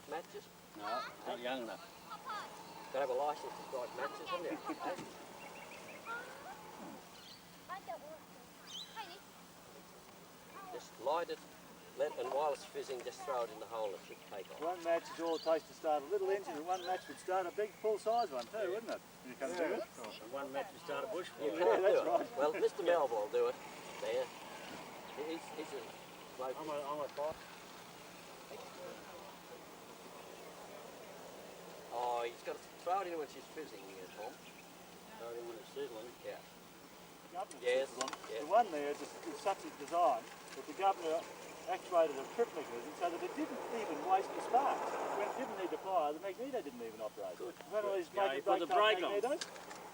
strike matches? No, not young enough. Got to have a licence to strike matches, haven't you? Just light it, and while it's fizzing, just throw it in the hole. It should take off. One match is all it takes to start a little engine, and one match would start a big full-size one too, wouldn't it? You come to it. And one match would start a bush You fire. can't that's do it. right. Well, Mr. Melville will do it. There. He's a bloke. I'm a fight. Oh, he's got to throw it in when she's fizzing, Tom. Throw it in when it's sizzling. Yeah. Governor Yes, system, yes. The one there is such a design that the governor actuated a trip mechanism so that it didn't even waste the sparks. When it didn't need to fire, the magneto didn't even operate. Good. One of these Yeah, you make put the brake on. magnetos.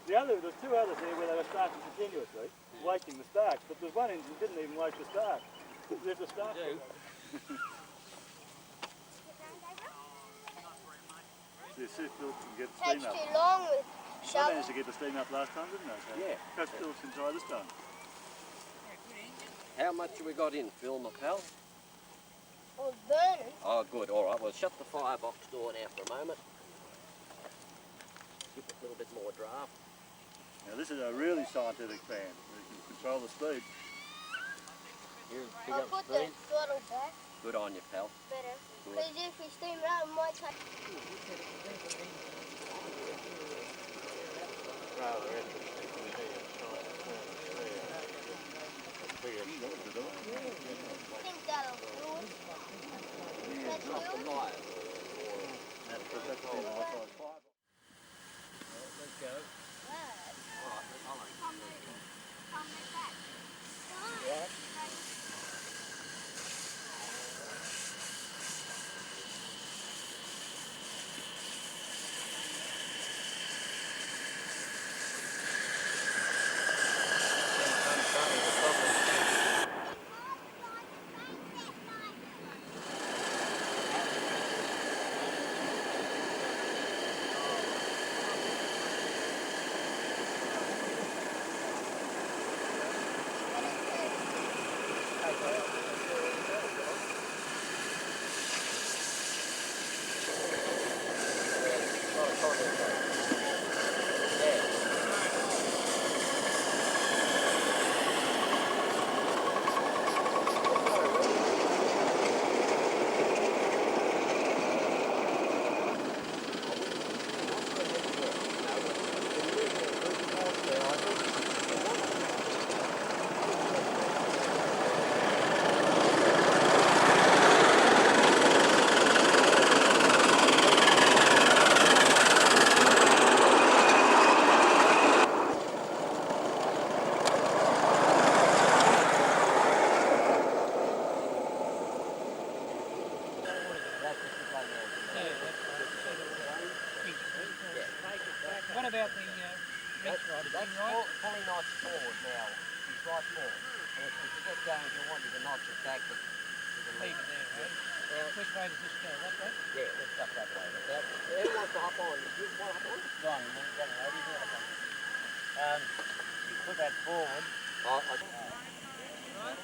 There's two others there where they were starting continuously, wasting the sparks, but there's one engine that didn't even waste the sparks. There's the sparks. Yeah, see if Phil can get the steam Takes up. too long with I shovel. managed to get the steam up last time, didn't I? So Yeah. perhaps Phil can try this time. How much have we got in, Phil, my pal? Or burning. Oh, good. All right. Well, shut the firebox door now for a moment. Give it a little bit more draft. Now this is a really scientific fan. You can control the speed. Here, pick I'll up put the speed. throttle back Good on you, pal. better. Good. Because if we steam it up, it might take... I think that'll do it. That's Not the good. light. That's the outside fire. Let's go. What about the reach rod? Is That's it right? fully notched forward now. He's right forward. And if you get going, if you want, you can notch it back. You can Leave it there, right? Which way does this go? That way? Yeah, let's up that way. Who wants to hop on? You want to hop on? John, you put that forward. Oh, I... Right.